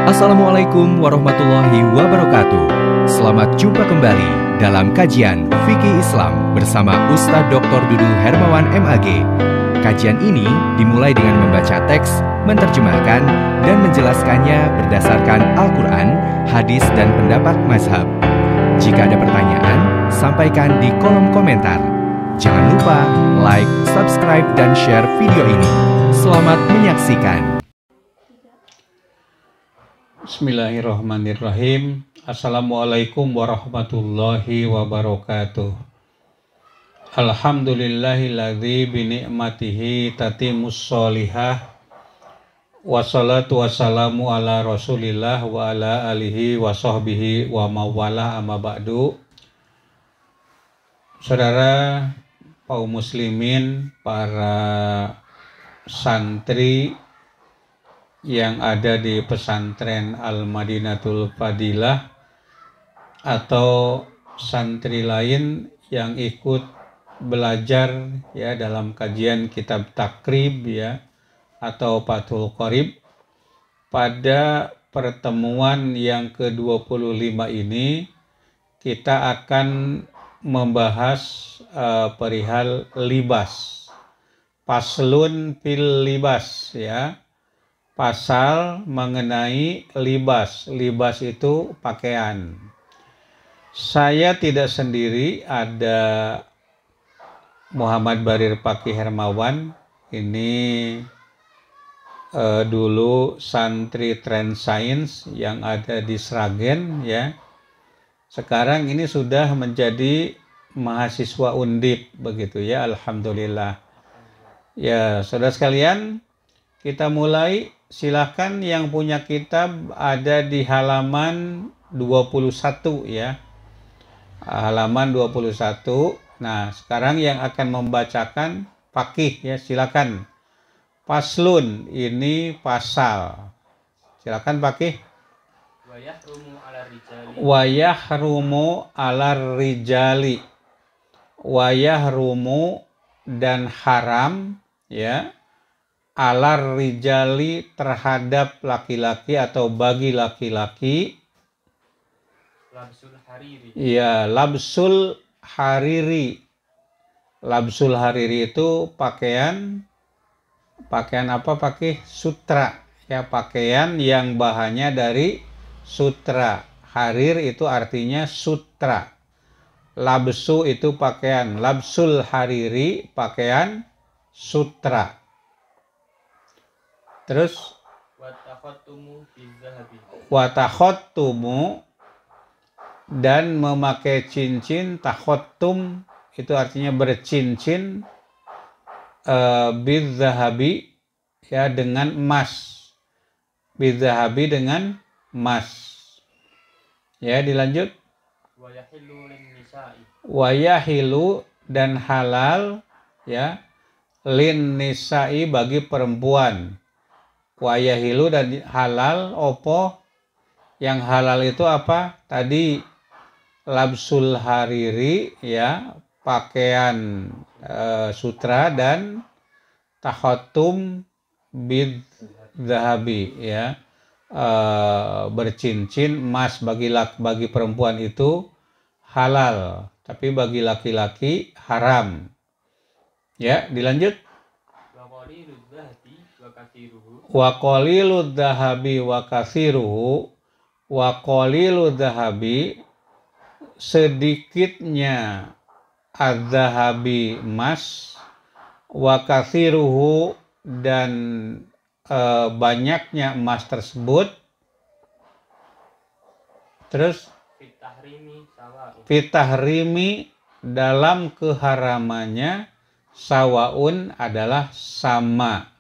Assalamualaikum warahmatullahi wabarakatuh. Selamat jumpa kembali dalam kajian Fikih Islam bersama Ustadz Dr. Dudu Hermawan MAG. Kajian ini dimulai dengan membaca teks, menerjemahkan, dan menjelaskannya berdasarkan Al-Quran, hadis, dan pendapat mazhab. Jika ada pertanyaan, sampaikan di kolom komentar. Jangan lupa like, subscribe, dan share video ini. Selamat menyaksikan. Bismillahirrahmanirrahim. Assalamualaikum warahmatullahi wabarakatuh. Alhamdulillahilladzi binikmatihi tatimmus sholihah. Wassalatu wassalamu ala rasulillah wa ala alihi wa sahbihi wa mawalah amma ba'du. Saudara kaum muslimin, para santri yang ada di pesantren Al-Madinatul Fadilah atau santri lain yang ikut belajar ya dalam kajian kitab takrib ya atau Fathul Qorib. Pada pertemuan yang ke-25 ini kita akan membahas perihal libas, paslun fil libas ya. Pasal mengenai libas. Libas itu pakaian. Saya tidak sendiri, ada Muhammad Barir Fakih Hermawan. Ini dulu santri Trend Science yang ada di Sragen ya. Sekarang ini sudah menjadi mahasiswa Undip begitu ya, alhamdulillah. Ya, saudara sekalian, kita mulai. Silahkan yang punya kitab ada di halaman 21 ya. Halaman 21. Nah, sekarang yang akan membacakan Fakih ya, silakan. Paslun, ini pasal. Silakan Fakih. Wayahrumu alar rijali. Wayahrumu dan haram ya. Alar rijali terhadap laki-laki atau bagi laki-laki. Labsul hariri. Ya, labsul hariri. Labsul hariri itu pakaian apa pakai sutra ya, pakaian yang bahannya dari sutra. Harir itu artinya sutra. Labsu itu pakaian, labsul hariri pakaian sutra. Terus watakhotumu dan memakai cincin. Takhotum itu artinya bercincin bizzahabi ya, dengan emas. Bizzahabi dengan emas. Ya, dilanjut. Wayahilu dan halal ya, lin nisa'i bagi perempuan. Wayahilu dan halal opo. Yang halal itu apa? Tadi labsul hariri ya, pakaian sutra, dan takhatum bid zahabi ya, bercincin emas bagi perempuan itu halal, tapi bagi laki-laki haram. Ya, dilanjut. Wa qalilud dhahabi wa katsiruhu. Wa qalilud dhahabi, sedikitnya az-zahabi emas, wa katsiruhu dan banyaknya emas tersebut. Terus fitahrimi dalam keharamannya, sawaun adalah sama.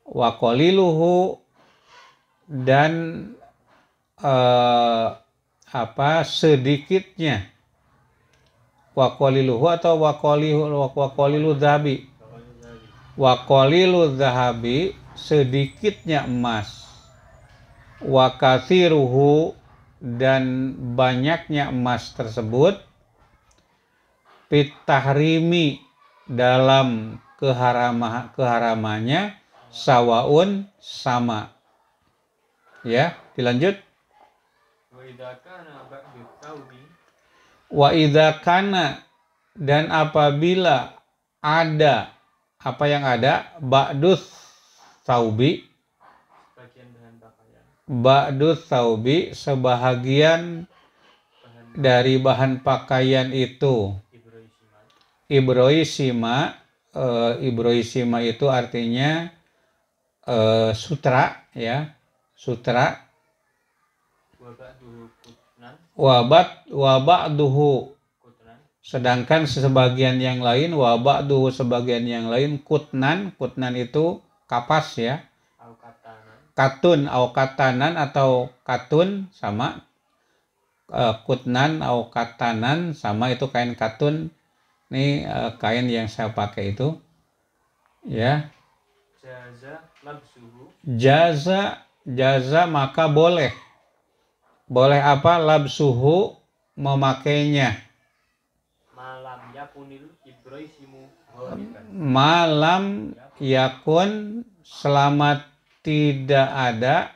Wa qaliluhu dan sedikitnya. Wa qaliluhu atau wa qalilu dhahabi. Wa qalilu dhahabi, sedikitnya emas. Wa katsiruhu dan banyaknya emas tersebut. Fit tahrimi dalam keharamannya, sawaun sama. Ya, dilanjut. Wa idza kana, dan apabila ada, apa yang ada? Ba'dus saubi, sebahagian dari bahan pakaian itu. Ibroisima, ibroisima itu artinya sutra, ya, sutra. Waba'duhu, sedangkan sebagian yang lain, waba'duhu sebagian yang lain, kutnan itu kapas, ya, katun au katanan atau katun sama, kutnan au katanan sama, itu kain katun. Ini kain yang saya pakai itu, ya. Jaza maka boleh apa? Labsuhu, memakainya. Malam yakun, selama tidak ada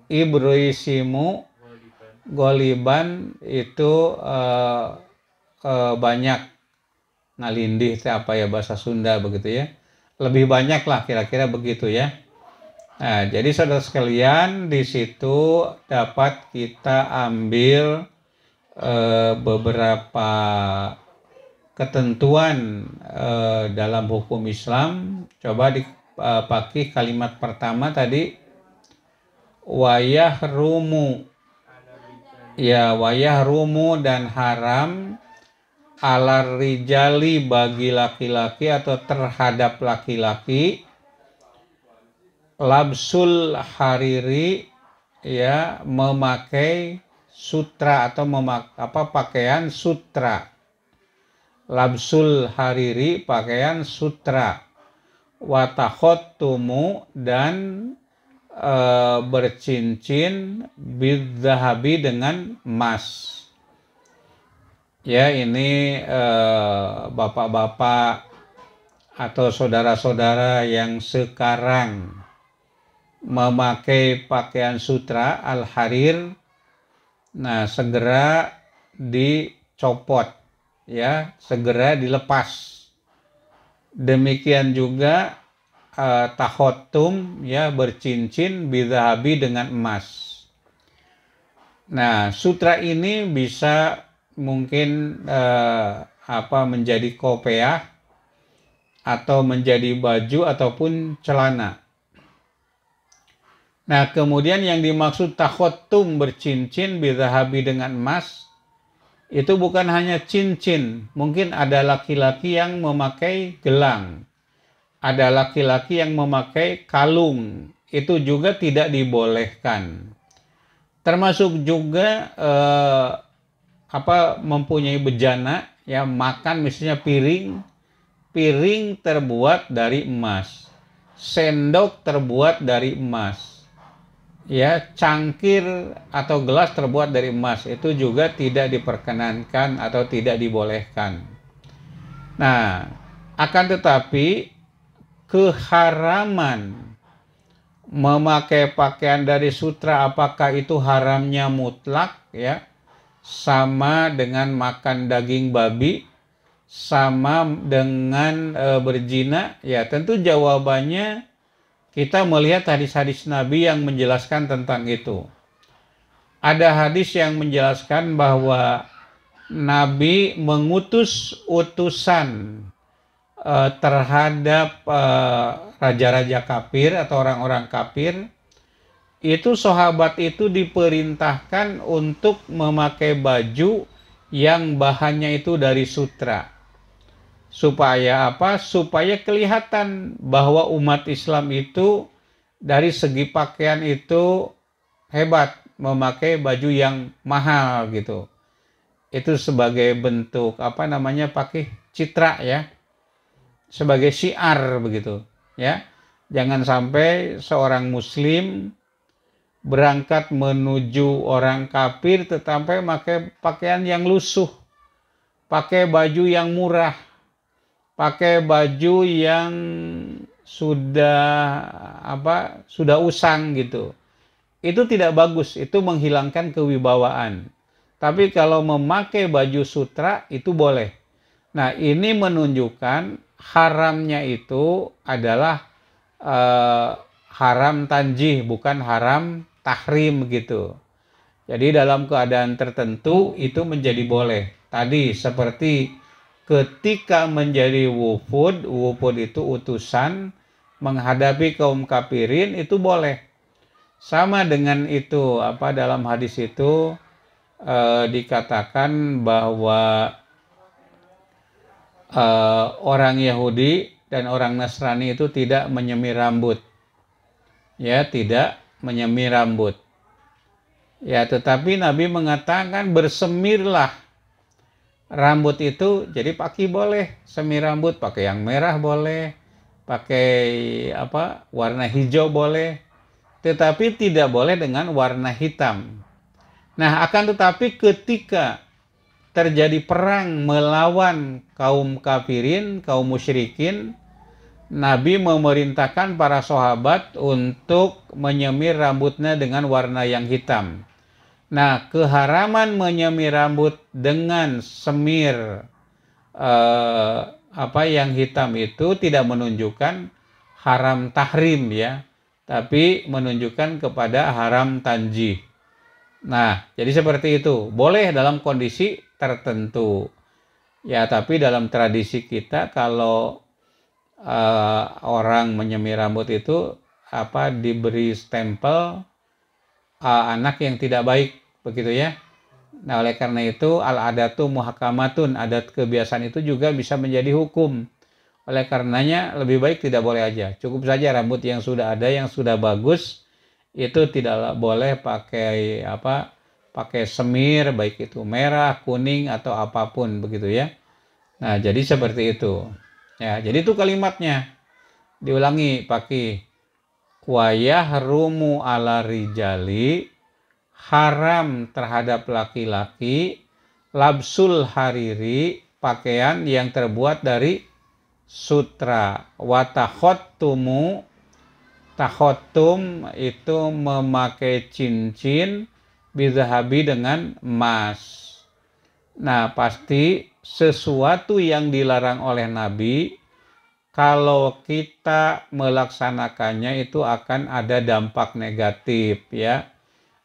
ibroisimu goliban, itu banyak, ngalindih itu apa ya bahasa Sunda begitu, ya, lebih banyak lah kira-kira begitu, ya. Nah, jadi saudara sekalian, di situ dapat kita ambil beberapa ketentuan dalam hukum Islam. Coba dipakai kalimat pertama tadi, wayahrumu, ya, wayahrumu, dan haram, alar rijali, bagi laki-laki atau terhadap laki-laki, labsul hariri, ya, memakai sutra atau pakaian sutra. Labsul hariri, pakaian sutra. Watakhotumu, dan bercincin, bidzahabi, dengan emas. Ya, ini bapak-bapak atau saudara-saudara yang sekarang memakai pakaian sutra al-harir, nah, segera dicopot, ya, segera dilepas. Demikian juga tahotum, ya, bercincin, bidzahabi, dengan emas. Nah, sutra ini bisa mungkin menjadi kopiah atau menjadi baju ataupun celana. Nah, kemudian yang dimaksud takhotum, bercincin, bidzahabi, dengan emas, itu bukan hanya cincin. Mungkin ada laki-laki yang memakai gelang, ada laki-laki yang memakai kalung, itu juga tidak dibolehkan. Termasuk juga mempunyai bejana, ya, makan misalnya piring terbuat dari emas, sendok terbuat dari emas, ya, cangkir atau gelas terbuat dari emas, itu juga tidak diperkenankan atau tidak dibolehkan. Nah, akan tetapi keharaman memakai pakaian dari sutra, apakah itu haramnya mutlak, ya, sama dengan makan daging babi, sama dengan berzina? Ya, tentu jawabannya kita melihat hadis-hadis Nabi yang menjelaskan tentang itu. Ada hadis yang menjelaskan bahwa Nabi mengutus utusan terhadap raja-raja kafir atau orang-orang kafir. Itu sahabat itu diperintahkan untuk memakai baju yang bahannya itu dari sutra. Supaya apa? Supaya kelihatan bahwa umat Islam itu dari segi pakaian itu hebat, memakai baju yang mahal gitu. Itu sebagai bentuk pakai citra, ya, sebagai syiar begitu, ya. Jangan sampai seorang muslim berangkat menuju orang kafir tetapi pakai pakaian yang lusuh, pakai baju yang murah, pakai baju yang sudah usang gitu. Itu tidak bagus, itu menghilangkan kewibawaan. Tapi kalau memakai baju sutra itu boleh. Nah, ini menunjukkan haramnya itu adalah haram tanjih, bukan haram tahrim gitu. Jadi dalam keadaan tertentu itu menjadi boleh. Tadi seperti ketika menjadi wufud itu utusan menghadapi kaum kafirin itu boleh. Sama dengan itu dalam hadis itu dikatakan bahwa orang Yahudi dan orang Nasrani itu tidak menyemir rambut. Ya, tidak menyemir rambut. Ya, tetapi Nabi mengatakan bersemirlah rambut itu. Jadi pakai boleh semir rambut, pakai yang merah boleh, pakai warna hijau boleh. Tetapi tidak boleh dengan warna hitam. Nah, akan tetapi ketika terjadi perang melawan kaum kafirin, kaum musyrikin, Nabi memerintahkan para sahabat untuk menyemir rambutnya dengan warna yang hitam. Nah, keharaman menyemir rambut dengan semir yang hitam itu tidak menunjukkan haram tahrim ya, tapi menunjukkan kepada haram tanjih. Nah, jadi seperti itu. Boleh dalam kondisi tertentu. Ya, tapi dalam tradisi kita kalau orang menyemir rambut itu diberi stempel anak yang tidak baik, begitu ya. Nah, oleh karena itu al-adatu muhakamatun, adat kebiasaan itu juga bisa menjadi hukum. Oleh karenanya lebih baik tidak boleh aja. Cukup saja rambut yang sudah ada, yang sudah bagus, itu tidak boleh pakai pakai semir, baik itu merah, kuning atau apapun begitu ya. Nah, jadi seperti itu. Ya, jadi itu kalimatnya. Diulangi pakai wayah rumu ala rijali, haram terhadap laki-laki, labsul hariri, pakaian yang terbuat dari sutra, watahottumu, tahottum itu memakai cincin, bizahabi dengan emas. Nah, pasti sesuatu yang dilarang oleh Nabi, kalau kita melaksanakannya itu akan ada dampak negatif ya.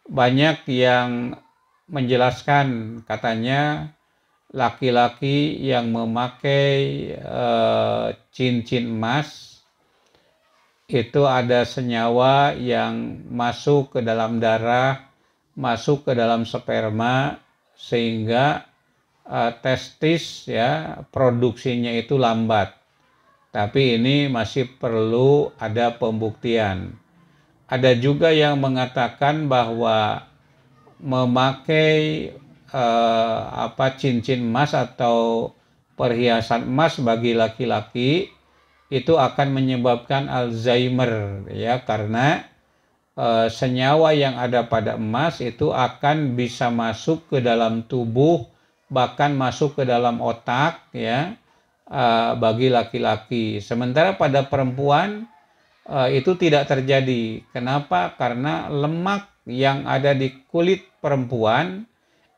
Banyak yang menjelaskan katanya laki-laki yang memakai cincin emas itu ada senyawa yang masuk ke dalam darah, masuk ke dalam sperma sehingga testis ya produksinya itu lambat. Tapi ini masih perlu ada pembuktian. Ada juga yang mengatakan bahwa memakai cincin emas atau perhiasan emas bagi laki-laki itu akan menyebabkan Alzheimer ya, karena senyawa yang ada pada emas itu akan bisa masuk ke dalam tubuh, bahkan masuk ke dalam otak ya, bagi laki-laki. Sementara pada perempuan itu tidak terjadi. Kenapa? Karena lemak yang ada di kulit perempuan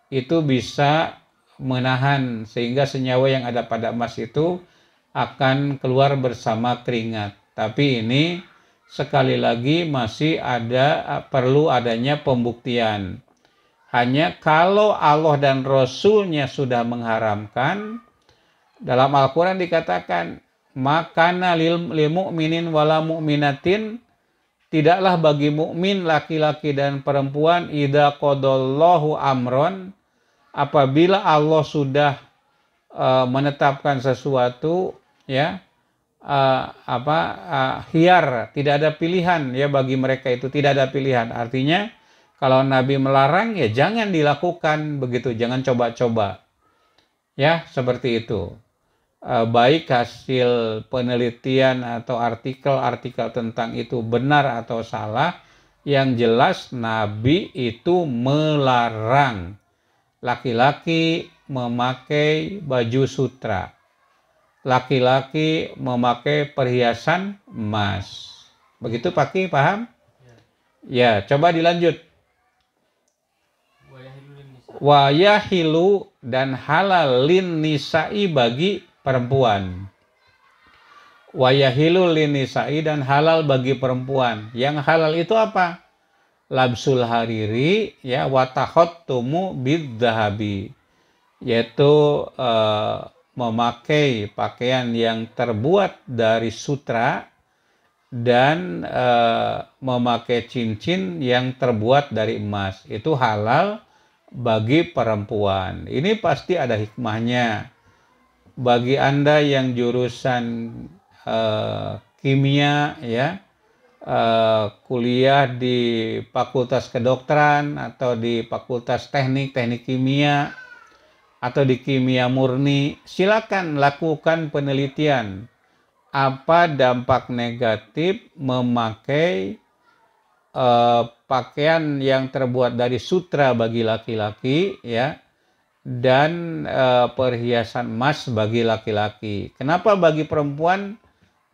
itu bisa menahan sehingga senyawa yang ada pada emas itu akan keluar bersama keringat. Tapi ini sekali lagi masih perlu adanya pembuktian. Hanya kalau Allah dan Rasulnya sudah mengharamkan, dalam Al-Quran dikatakan, makana lil mu'minin wala mu'minatin, tidaklah bagi mukmin laki-laki dan perempuan idza qadallahu amron, apabila Allah sudah menetapkan sesuatu ya, khiyar, tidak ada pilihan ya bagi mereka, itu tidak ada pilihan. Artinya kalau Nabi melarang ya jangan dilakukan begitu, jangan coba-coba. Ya, seperti itu. Baik hasil penelitian atau artikel-artikel tentang itu benar atau salah, yang jelas Nabi itu melarang laki-laki memakai baju sutra. laki-laki memakai perhiasan emas. Begitu Pak, paham? Ya, coba dilanjut. Wa yahilu dan halal lin nisa'i bagi perempuan. Wa yahilu lin nisa'i dan halal bagi perempuan. Yang halal itu apa? Labsul hariri ya wa takhattumu bidzahabi. Yaitu memakai pakaian yang terbuat dari sutra dan memakai cincin yang terbuat dari emas. Itu halal bagi perempuan. Ini pasti ada hikmahnya. Bagi Anda yang jurusan kimia ya, kuliah di Fakultas Kedokteran atau di Fakultas Teknik Kimia atau di kimia murni, silakan lakukan penelitian. Apa dampak negatif memakai pakaian yang terbuat dari sutra bagi laki-laki ya, dan perhiasan emas bagi laki-laki. Kenapa bagi perempuan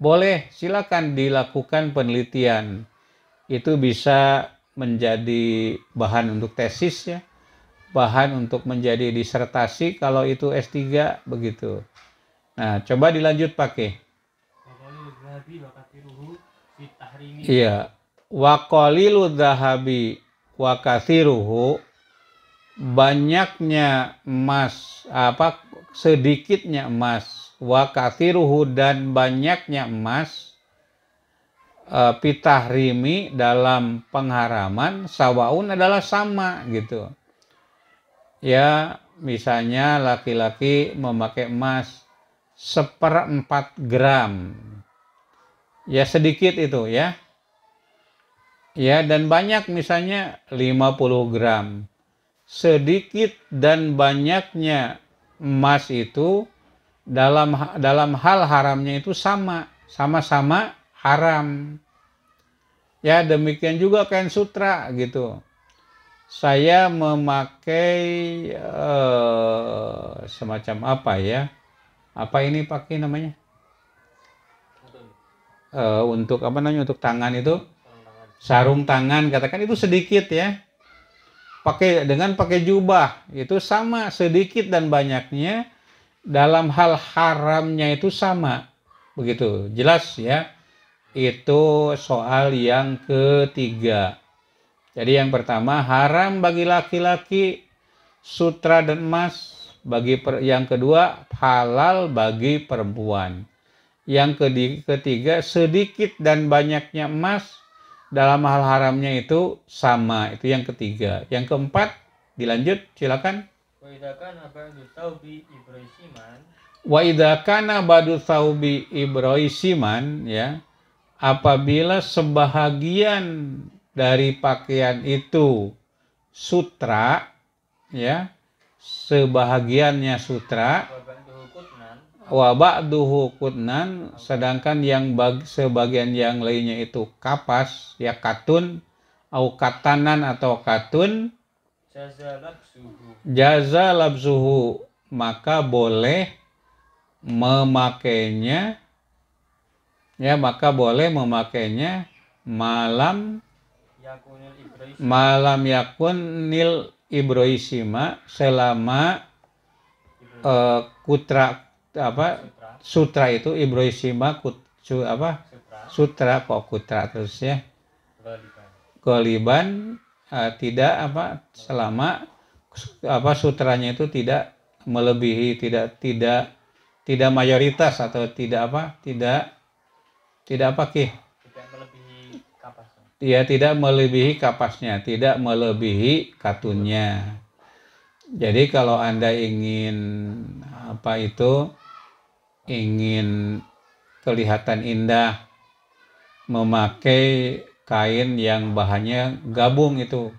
boleh? Silakan dilakukan penelitian. Itu bisa menjadi bahan untuk tesis ya, bahan untuk menjadi disertasi kalau itu S3 begitu. Nah, coba dilanjut pakai. Iya, wa qalilu dzahabi wa katsiruhu, banyaknya emas sedikitnya emas, wa katsiruhu dan banyaknya emas, fitahrimi dalam pengharaman, sawaun adalah sama gitu. Ya, misalnya laki-laki memakai emas 1/4 gram. Ya sedikit itu ya. Ya, dan banyak misalnya 50 gram. Sedikit dan banyaknya emas itu dalam hal haramnya itu sama-sama haram. Ya, demikian juga kain sutra gitu. Saya memakai semacam apa ya? Apa ini pakai namanya? Untuk apa namanya? Untuk tangan itu sarung tangan, katakan itu sedikit ya. Pakai jubah itu sama, sedikit dan banyaknya dalam hal haramnya itu sama. Begitu. Jelas ya. Itu soal yang ketiga. Jadi yang pertama haram bagi laki-laki sutra dan emas, yang kedua halal bagi perempuan. Yang ketiga sedikit dan banyaknya emas dalam hal haramnya itu sama. Itu yang ketiga. Yang keempat dilanjut silakan. Wa idza kana ba'du thawbi ibraisiman ya, apabila sebahagian dari pakaian itu sutra ya, sebahagiannya sutra, wa ba'duhu kutnan, sedangkan yang sebagian yang lainnya itu kapas ya, katun au katanan atau katun, jaza labzuhu, maka boleh memakainya ya, malam yakunil ibroisima, selama sutra itu ibroisima sutra kok kutra terus ya, goliban tidak selama sutranya itu tidak melebihi, tidak mayoritas atau tidak melebihi kapasnya, tidak melebihi katunnya. Jadi kalau Anda ingin ingin kelihatan indah, memakai kain yang bahannya gabung itu,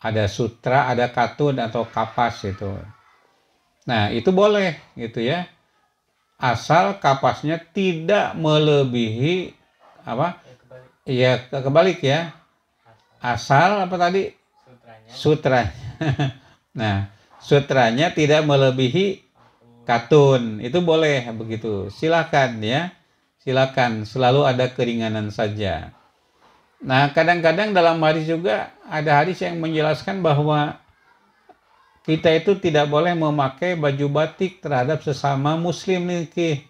ada sutra, ada katun atau kapas itu. Nah, itu boleh gitu ya. Asal kapasnya tidak melebihi kebalik ya. Asal apa tadi? Sutranya. Nah, sutranya tidak melebihi katun, itu boleh begitu. Silakan ya. Silakan, selalu ada keringanan saja. Nah, kadang-kadang dalam hadis juga ada hadis yang menjelaskan bahwa kita itu tidak boleh memakai baju batik terhadap sesama muslim nih.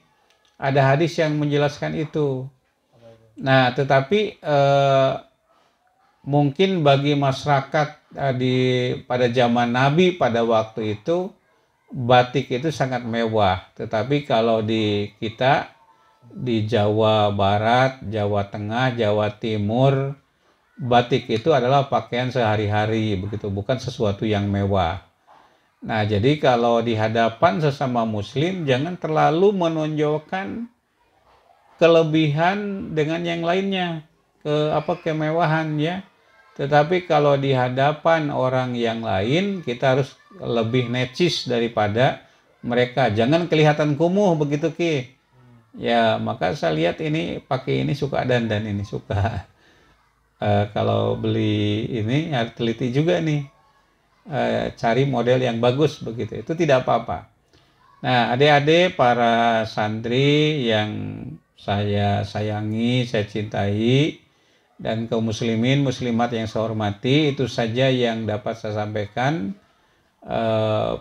Ada hadis yang menjelaskan itu. Nah, tetapi mungkin bagi masyarakat pada zaman Nabi pada waktu itu batik itu sangat mewah. Tetapi kalau di kita di Jawa Barat, Jawa Tengah, Jawa Timur, batik itu adalah pakaian sehari-hari begitu, bukan sesuatu yang mewah. Nah, jadi kalau di hadapan sesama muslim jangan terlalu menonjolkan kelebihan dengan yang lainnya, kemewahan ya. Tetapi kalau di hadapan orang yang lain kita harus lebih necis daripada mereka. Jangan kelihatan kumuh begitu Ki. Ya, maka saya lihat ini pakai ini suka dandan ini suka. Kalau beli ini harus teliti juga nih. Cari model yang bagus begitu. Itu tidak apa-apa. Nah, adik-adik para santri yang saya sayangi, saya cintai, dan kaum muslimin, muslimat yang saya hormati, itu saja yang dapat saya sampaikan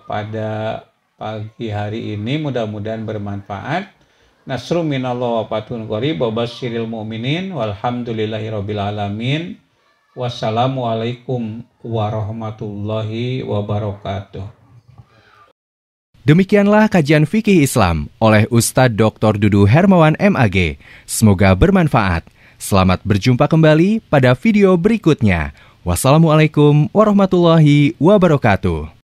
pada pagi hari ini. Mudah-mudahan bermanfaat. Nasrun minallah wa fatun qarib wa basyiril mu'minin walhamdulillahirabbil alamin. Wassalamualaikum warahmatullahi wabarakatuh. Demikianlah kajian fikih Islam oleh Ustadz Dr. Dudu Hermawan MAG. Semoga bermanfaat. Selamat berjumpa kembali pada video berikutnya. Wassalamualaikum warahmatullahi wabarakatuh.